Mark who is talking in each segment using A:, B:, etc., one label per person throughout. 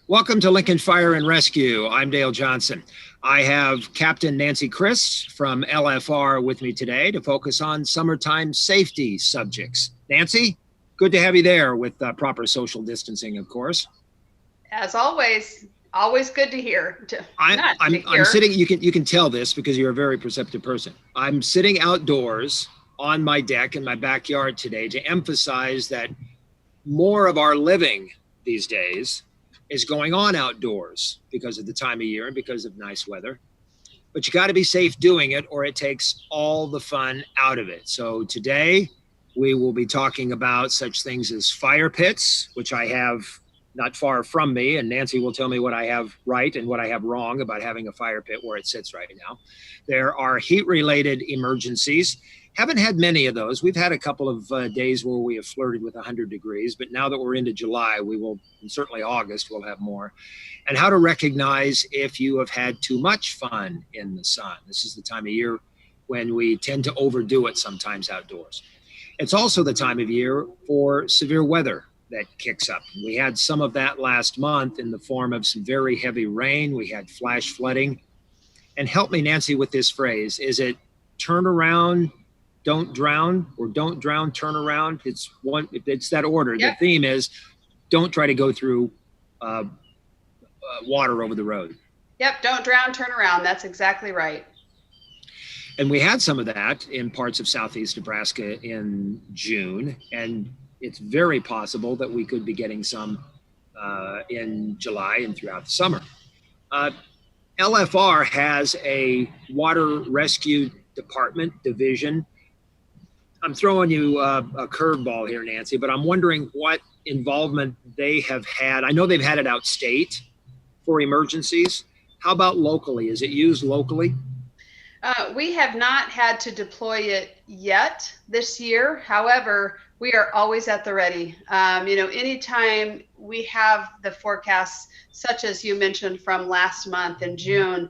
A: Welcome to Lincoln Fire and Rescue. I'm Dale Johnson. I have Captain Nancy CRIST from LFR with me today to focus on summertime safety subjects. Nancy, good to have you there with proper social distancing, of course.
B: As always good to hear.
A: I'm sitting, you can tell this because you're a very perceptive person. I'm sitting outdoors on my deck in my backyard today to emphasize that more of our living these days is going on outdoors because of the time of year and because of nice weather. But you got to be safe doing it or it takes all the fun out of it. So today we will be talking about such things as fire pits, which I have not far from me, and Nancy will tell me what I have right and what I have wrong about having a fire pit where it sits right now. There are heat-related emergencies. Haven't had many of those. We've had a couple of days where we have flirted with 100 degrees, but now that we're into July, we will, and certainly August, we'll have more. And how to recognize if you have had too much fun in the sun. This is the time of year when we tend to overdo it sometimes outdoors. It's also the time of year for severe weather that kicks up. We had some of that last month in the form of some very heavy rain. We had flash flooding. And help me, Nancy, with this phrase. Is it turn around, don't drown, or don't drown, turn around? It's that order. Yep. The theme is don't try to go through water over the road.
B: Yep, don't drown, turn around. That's exactly right.
A: And we had some of that in parts of southeast Nebraska in June, and it's very possible that we could be getting some in July and throughout the summer. LFR has a water rescue department division. I'm throwing you a curveball here, Nancy, but I'm wondering what involvement they have had. I know they've had it outstate for emergencies. How about locally? Is it used locally?
B: We have not had to deploy it yet this year. However, we are always at the ready. Anytime we have the forecasts, such as you mentioned from last month in June,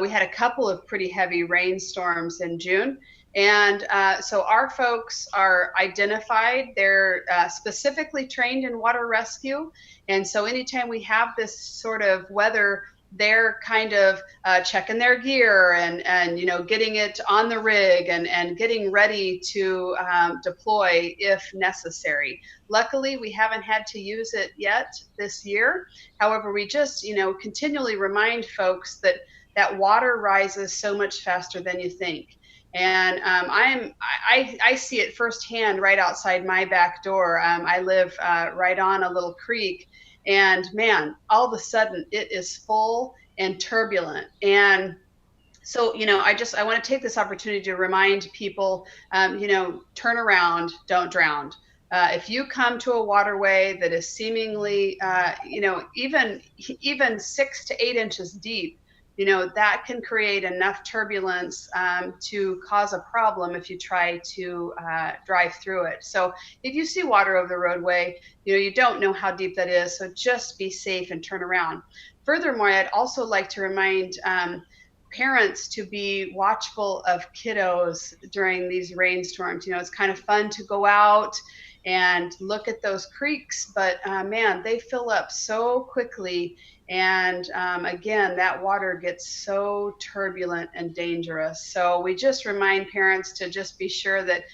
B: we had a couple of pretty heavy rainstorms in June. And so our folks are identified. They're specifically trained in water rescue. And so anytime we have this sort of weather, they're kind of checking their gear and getting it on the rig and getting ready to deploy if necessary. Luckily, we haven't had to use it yet this year. However, we just continually remind folks that water rises so much faster than you think. And I see it firsthand right outside my back door. I live right on a little creek. And man, all of a sudden it is full and turbulent. And so, I want to take this opportunity to remind people, turn around, don't drown. If you come to a waterway that is seemingly, even 6 to 8 inches deep, that can create enough turbulence to cause a problem if you try to drive through it. So if you see water over the roadway, you don't know how deep that is. So just be safe and turn around. Furthermore, I'd also like to remind parents to be watchful of kiddos during these rainstorms. It's kind of fun to go out and look at those creeks, but man, they fill up so quickly. And again, that water gets so turbulent and dangerous. So we just remind parents to just be sure that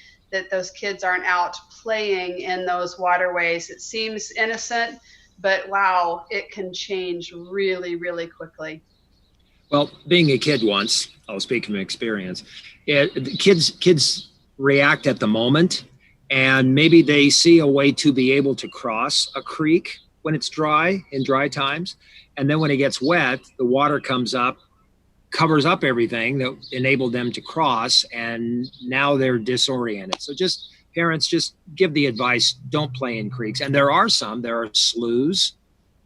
B: those kids aren't out playing in those waterways. It seems innocent, but wow, it can change really, really quickly.
A: Well, being a kid once, I'll speak from experience, kids react at the moment, and maybe they see a way to be able to cross a creek when it's dry, in dry times. And then when it gets wet, the water comes up, covers up everything that enabled them to cross, and now they're disoriented. So parents, just give the advice, don't play in creeks. And there are sloughs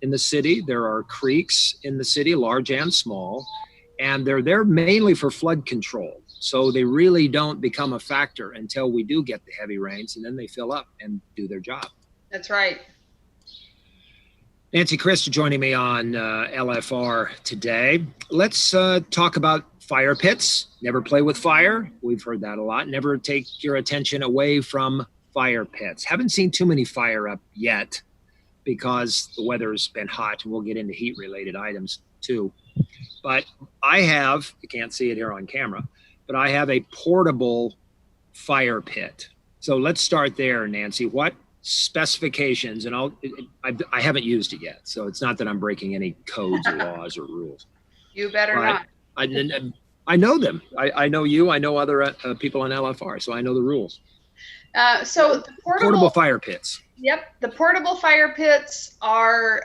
A: in the city, there are creeks in the city, large and small, and they're there mainly for flood control. So they really don't become a factor until we do get the heavy rains, and then they fill up and do their job.
B: That's right.
A: Nancy CRIST joining me on LFR today. Let's talk about fire pits. Never play with fire. We've heard that a lot. Never take your attention away from fire pits. Haven't seen too many fire up yet. because the weather's been hot, and we'll get into heat related items too. But I have, you can't see it here on camera, but I have a portable fire pit. So let's start there, Nancy. What specifications, and I haven't used it yet, so it's not that I'm breaking any codes or laws or rules.
B: You better not.
A: I know them. I know you. I know other people in LFR, so I know the rules.
B: So the
A: portable fire pits.
B: Yep, the portable fire pits are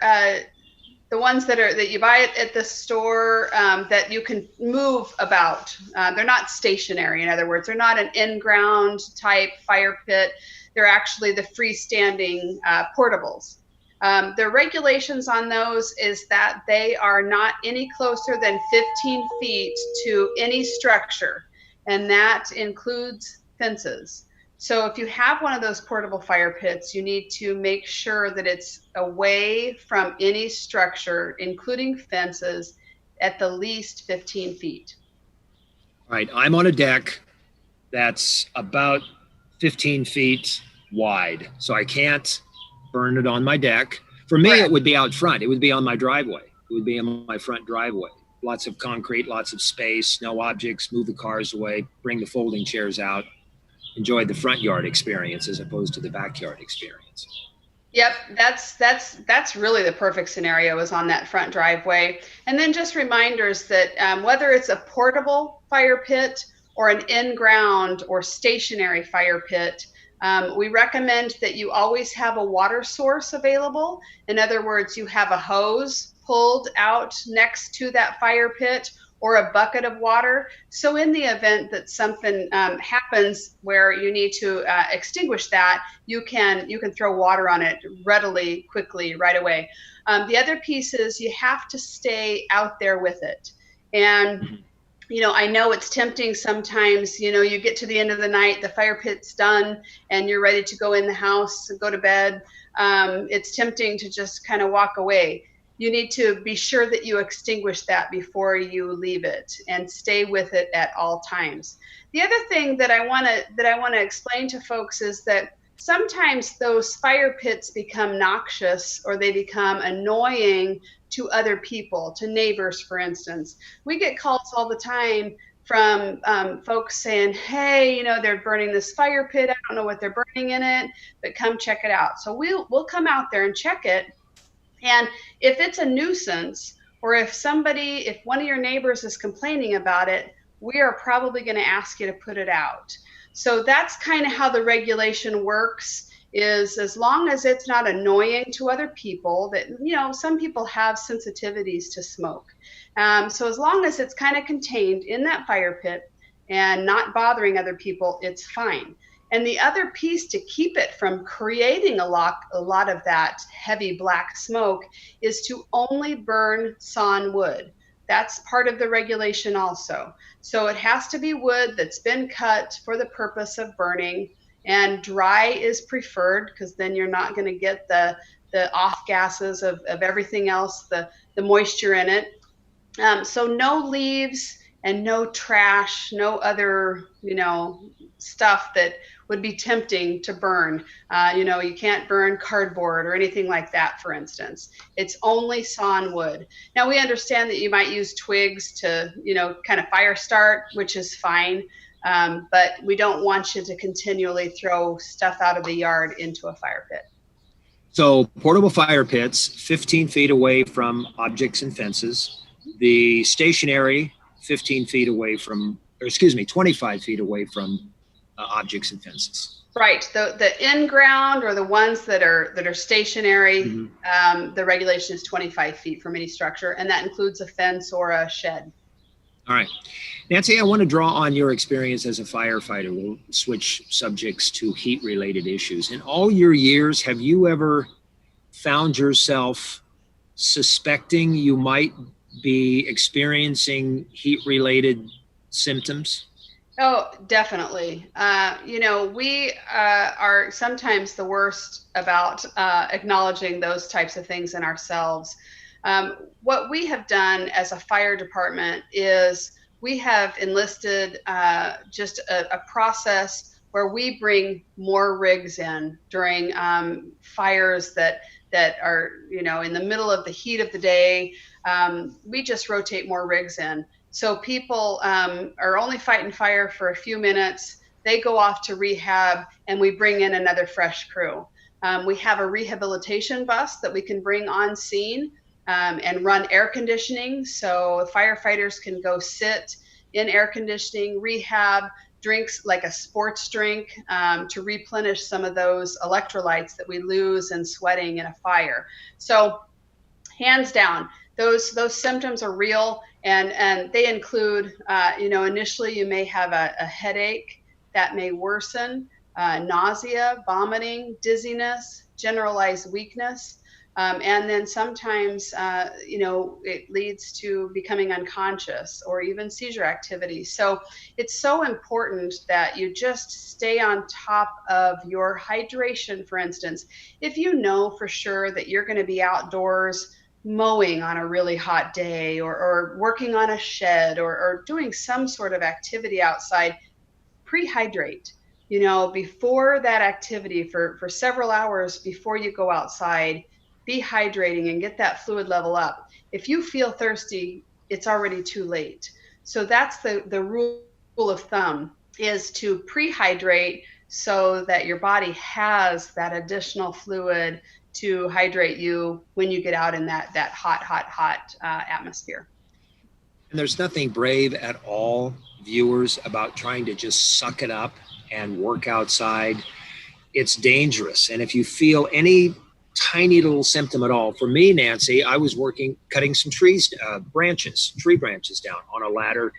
B: the ones that you buy at the store that you can move about. They're not stationary. In other words, they're not an in-ground type fire pit. They're actually the freestanding portables. The regulations on those is that they are not any closer than 15 feet to any structure, and that includes fences. So if you have one of those portable fire pits, you need to make sure that it's away from any structure, including fences, at the least 15 feet.
A: All right, I'm on a deck that's about 15 feet wide, so I can't burn it on my deck. For me,
B: Correct.
A: It would be out front. It would be on my driveway. It would be in my front driveway. Lots of concrete, lots of space, no objects, move the cars away, bring the folding chairs out, enjoy the front yard experience as opposed to the backyard experience.
B: Yep, that's really the perfect scenario, is on that front driveway. And then just reminders that whether it's a portable fire pit or an in-ground or stationary fire pit, we recommend that you always have a water source available. In other words, you have a hose pulled out next to that fire pit, or a bucket of water. So in the event that something happens where you need to extinguish that, you can throw water on it readily, quickly, right away. The other piece is you have to stay out there with it. And you know, I know it's tempting sometimes, you know, you get to the end of the night, the fire pit's done, and you're ready to go in the house, go to bed. It's tempting to just kind of walk away. You need to be sure that you extinguish that before you leave it, and stay with it at all times. The other thing that I want to explain to folks is that sometimes those fire pits become noxious, or they become annoying to other people, to neighbors, for instance. We get calls all the time from folks saying, hey, you know, they're burning this fire pit. I don't know what they're burning in it, but come check it out. So we'll come out there and check it. And if it's a nuisance, or if one of your neighbors is complaining about it, we are probably going to ask you to put it out. So that's kind of how the regulation works, is as long as it's not annoying to other people. That, you know, some people have sensitivities to smoke. So as long as it's kind of contained in that fire pit and not bothering other people, it's fine. And the other piece to keep it from creating a lot of that heavy black smoke is to only burn sawn wood. That's part of the regulation also. So it has to be wood that's been cut for the purpose of burning, and dry is preferred, because then you're not going to get the off gases of everything else, the moisture in it. So no leaves and no trash, no other, you know, stuff that would be tempting to burn. You know, you can't burn cardboard or anything like that, for instance. It's only sawn wood. Now, we understand that you might use twigs to, you know, kind of fire start, which is fine. But we don't want you to continually throw stuff out of the yard into a fire pit.
A: So portable fire pits, 15 feet away from objects and fences. The stationary, 15 feet away from, or excuse me, 25 feet away from objects and fences.
B: Right. The in-ground, or the ones that are stationary, the regulation is 25 feet from any structure, and that includes a fence or a shed.
A: All right. Nancy, I want to draw on your experience as a firefighter. We'll switch subjects to heat-related issues. In all your years, have you ever found yourself suspecting you might be experiencing heat-related symptoms?
B: Oh, definitely. You know, we are sometimes the worst about acknowledging those types of things in ourselves. What we have done as a fire department is we have enlisted just a process where we bring more rigs in during fires that that are, in the middle of the heat of the day, we just rotate more rigs in. So people are only fighting fire for a few minutes. They go off to rehab, and we bring in another fresh crew. We have a rehabilitation bus that we can bring on scene and run air conditioning. So firefighters can go sit in air conditioning, rehab, drinks like a sports drink to replenish some of those electrolytes that we lose in sweating in a fire. So hands down, those symptoms are real, and they include, initially you may have a headache that may worsen, nausea, vomiting, dizziness, generalized weakness. And then sometimes, it leads to becoming unconscious or even seizure activity. So it's so important that you just stay on top of your hydration. For instance, if you know for sure that you're going to be outdoors mowing on a really hot day, or working on a shed, or doing some sort of activity outside, pre-hydrate, before that activity for several hours before you go outside. Be hydrating and get that fluid level up. If you feel thirsty, it's already too late. So that's the rule of thumb, is to pre-hydrate so that your body has that additional fluid to hydrate you when you get out in that hot atmosphere.
A: And there's nothing brave at all, viewers, about trying to just suck it up and work outside. It's dangerous. And if you feel any tiny little symptom at all, for me, Nancy, I was cutting some tree branches down on a ladder,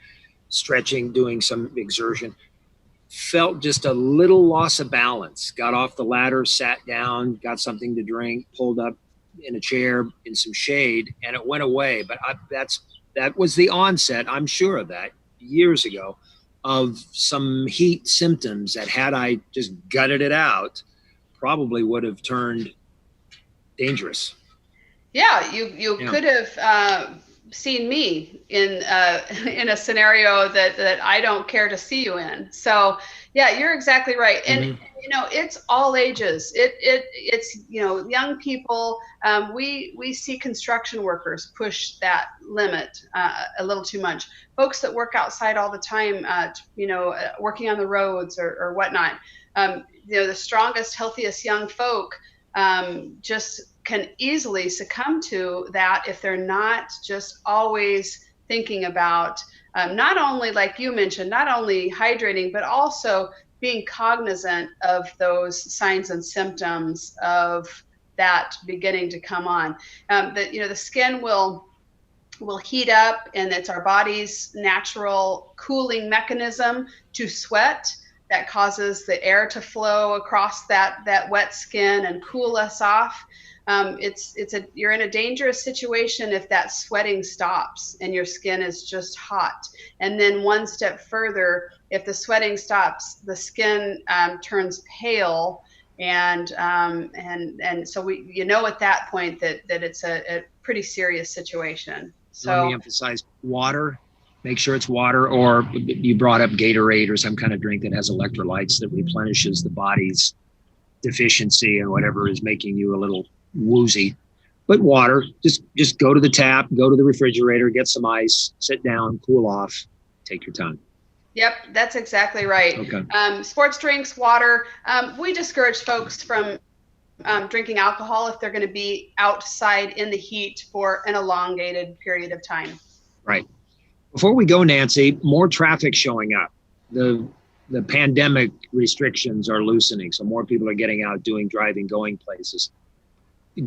A: stretching, doing some exertion. Felt just a little loss of balance. Got off the ladder, sat down, got something to drink, pulled up in a chair in some shade, and it went away. But that was the onset, I'm sure of that, years ago, of some heat symptoms that, had I just gutted it out, probably would have turned dangerous.
B: Yeah, you could have seen me in a scenario that I don't care to see you in. So yeah, you're exactly right. And it's all ages. It's young people. We see construction workers push that limit a little too much. Folks that work outside all the time, working on the roads or whatnot. The strongest, healthiest young folk just can easily succumb to that if they're not just always thinking about not only, like you mentioned, not only hydrating, but also being cognizant of those signs and symptoms of that beginning to come on. The skin will heat up, and it's our body's natural cooling mechanism to sweat that causes the air to flow across that wet skin and cool us off. You're in a dangerous situation if that sweating stops and your skin is just hot. And then one step further, if the sweating stops, the skin turns pale, and so at that point that it's a pretty serious situation. So
A: let me emphasize water. Make sure it's water, or you brought up Gatorade or some kind of drink that has electrolytes that replenishes the body's deficiency and whatever is making you a little woozy. But water, just go to the tap, go to the refrigerator, get some ice, sit down, cool off, take your time.
B: Yep, that's exactly right.
A: Okay.
B: Sports drinks, water. We discourage folks from drinking alcohol if they're going to be outside in the heat for an elongated period of time.
A: Right. Before we go, Nancy, more traffic showing up. The pandemic restrictions are loosening, so more people are getting out, driving, going places.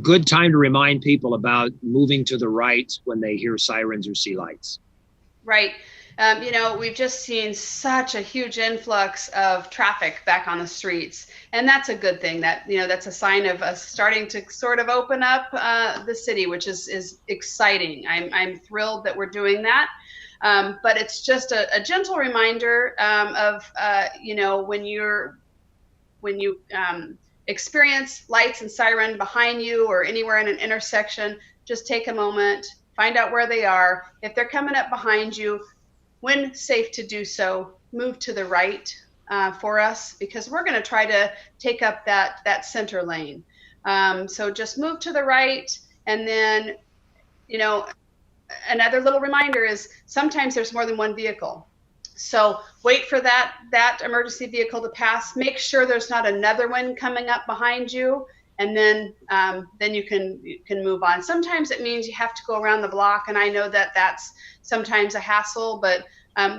A: Good time to remind people about moving to the right when they hear sirens or see lights.
B: Right. We've just seen such a huge influx of traffic back on the streets, and that's a good thing. That's a sign of us starting to sort of open up the city, which is exciting. I'm thrilled that we're doing that. But it's just a gentle reminder of when you experience lights and siren behind you or anywhere in an intersection, just take a moment, find out where they are. If they're coming up behind you, when safe to do so, move to the right for us, because we're going to try to take up that center lane. So just move to the right. And then, you know, another little reminder is sometimes there's more than one vehicle. So wait for that emergency vehicle to pass. Make sure there's not another one coming up behind you, and then you can move on. Sometimes it means you have to go around the block, and I know that that's sometimes a hassle, but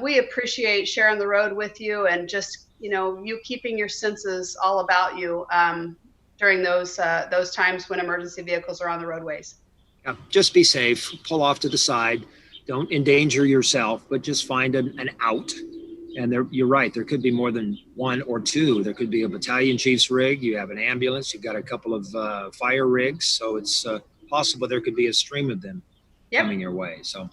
B: we appreciate sharing the road with you, and just, you know, you keeping your senses all about you during those times when emergency vehicles are on the roadways.
A: Yeah, just be safe, pull off to the side, don't endanger yourself, but just find an out. And you're right, there could be more than one or two. There could be a battalion chief's rig, you have an ambulance, you've got a couple of fire rigs, so it's possible there could be a stream of them coming your way. So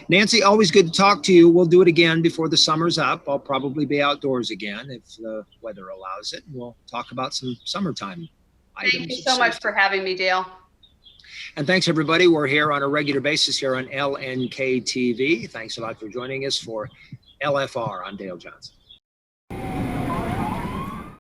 A: Nancy, always good to talk to you. We'll do it again before the summer's up. I'll probably be outdoors again if the weather allows it. We'll talk about some summertime items.
B: Thank you so much for having me, Dale.
A: And thanks, everybody. We're here on a regular basis here on LNK TV. Thanks a lot for joining us for LFR. I'm Dale Johnson.